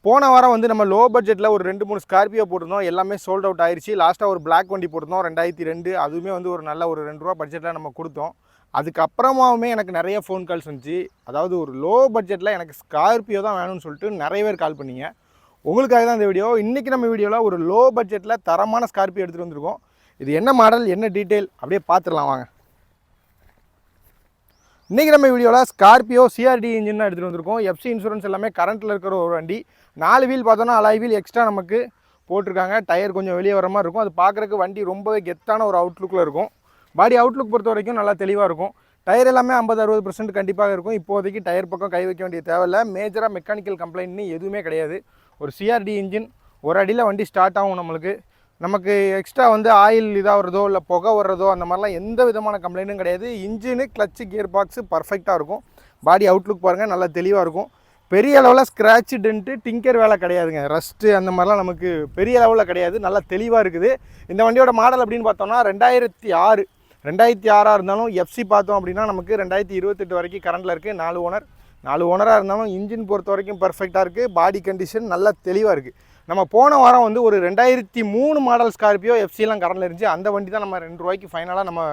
போன வாரம் வந்து நம்ம லோ பட்ஜெட்டில் ஒரு 2-3 ஸ்கார்பியோ போட்டிருந்தோம். எல்லாமே சோல்ட் அவுட் ஆயிடுச்சு. லாஸ்ட்டாக ஒரு பிளாக் வண்டி போட்டிருந்தோம் 2002. அதுவுமே வந்து ஒரு நல்ல ஒரு ₹2 பட்ஜெட்டில் நம்ம கொடுத்தோம். அதுக்கப்புறமாவுமே எனக்கு நிறைய ஃபோன் கால்ஸ் வந்துச்சு. அதாவது ஒரு லோ பட்ஜெட்டில் எனக்கு ஸ்கார்பியோ தான் வேணும்னு சொல்லிட்டு நிறைய பேர் கால் பண்ணிங்க. உங்களுக்காக தான் இந்த வீடியோ. இன்றைக்கி நம்ம வீடியோவில் ஒரு லோ பட்ஜெட்டில் தரமான ஸ்கார்பியோ எடுத்துகிட்டு வந்திருக்கோம். இது என்ன மாடல், என்ன டீட்டெயில் அப்படியே பார்த்துடலாம் வாங்க. இன்றைக்கி நம்ம வீடியோவில் ஸ்கார்பியோ சிஆர்டி இன்ஜின் தான் எடுத்துகிட்டு வந்திருக்கோம். எஃப்சி இன்சூரன்ஸ் எல்லாமே கரண்ட்டில் இருக்கிற ஒரு வண்டி. 4 வீல் பார்த்தோன்னா அலாய் வீல் எக்ஸ்ட்ரா நமக்கு போட்டிருக்காங்க. டயர் கொஞ்சம் வெளியே வர மாதிரி இருக்கும். அது பார்க்குறதுக்கு வண்டி ரொம்பவே கெத்தான ஒரு அவுட்லுக்கில் இருக்கும். பாடி அவுட்லுக் பொறுத்த வரைக்கும் நல்லா தெளிவாக இருக்கும். டயர் எல்லாமே 50-60% கண்டிப்பாக இருக்கும். இப்போதைக்கு டயர் பக்கம் கை வைக்க வேண்டிய தேவையில்லை. மேஜராக மெக்கானிக்கல் கம்ப்ளைண்ட்னு எதுவுமே கிடையாது. ஒரு சிஆர்டி இன்ஜின் ஒரு அடியில் வண்டி ஸ்டார்ட் ஆகும். நமக்கு எக்ஸ்ட்ரா வந்து ஆயில் இதாகிறதோ இல்லை புகை வர்றதோ அந்த மாதிரிலாம் எந்த விதமான கம்ப்ளைண்ட்டும் கிடையாது. இன்ஜினு கிளச்சு கியர் பாக்ஸு பர்ஃபெக்டாக இருக்கும். பாடி அவுட்லுக் பாருங்கள் நல்லா தெளிவாக இருக்கும். பெரிய அளவில் ஸ்க்ராட்சு டென்ட்டு டிங்கர் வேலை கிடையாதுங்க. ரஸ்ட்டு அந்த மாதிரிலாம் நமக்கு பெரிய லெவலில் கிடையாது. நல்லா தெளிவாக இருக்குது. இந்த வண்டியோட மாடல் அப்படின்னு பார்த்தோம்னா 2006 இருந்தாலும் எஃப்சி பார்த்தோம் அப்படின்னா நமக்கு 2028 வரைக்கும் கரண்டில் இருக்குது. 4 ஓனராக இருந்தாலும் இன்ஜின் பொறுத்த வரைக்கும் பர்ஃபெக்டாக இருக்குது. பாடி கண்டிஷன் நல்லா தெளிவாக இருக்குது. நம்ம போன வாரம் வந்து ஒரு 2003 மாடல் ஸ்கார்பியோ எஃப்சிலாம் கரண்டில் இருந்துச்சு. அந்த வண்டி தான் நம்ம ₹2 ஃபைனலாக நம்ம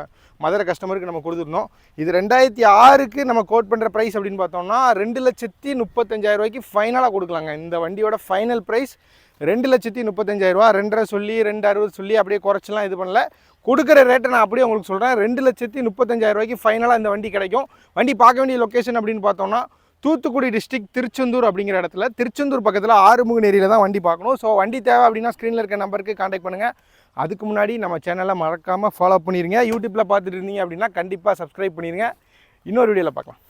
மதுரை கஸ்டமருக்கு நம்ம கொடுத்துருந்தோம். இது 2006க்கு நம்ம கோட் பண்ணுற ப்ரைஸ் அப்படின்னு பார்த்தோம்னா ₹2,35,000 ஃபைனலாக கொடுக்கலாங்க. இந்த வண்டியோட ஃபைனல் ப்ரைஸ் ₹2,35,000. 2.5 சொல்லி 2.60 சொல்லி அப்படியே குறைச்சலாம் இது பண்ணல. கொடுக்குற ரேட்டை நான் அப்படியே உங்களுக்கு சொல்கிறேன். ₹2,35,000 ஃபைனலாக இந்த வண்டி கிடைக்கும். வண்டி பார்க்க வேண்டிய லொக்கேஷன் அப்படின்னு பார்த்தோம்னா தூத்துக்குடி டிஸ்ட்ரிக்ட் திருச்செந்தூர் அப்படிங்கிற இடத்துல, திருச்செந்தூர் பக்கத்தில் ஆறுமுகன் ஏரியில் தான் வண்டி பார்க்கணும். ஸோ வண்டி தேவை அப்படின்னா ஸ்க்ரீனில் இருக்க நம்பருக்கு கான்டாக்ட் பண்ணுங்கள். அதுக்கு முன்னாடி நம்ம சேனலை மறக்காமல் ஃபாலோ பண்ணிடுங்க. யூடியூப்பில் பார்த்துட்டு இருந்தீங்க அப்படின்னா கண்டிப்பாக சப்ஸ்கிரைப் பண்ணிடுங்க. இன்னொரு வீடியோவில் பார்க்கலாம்.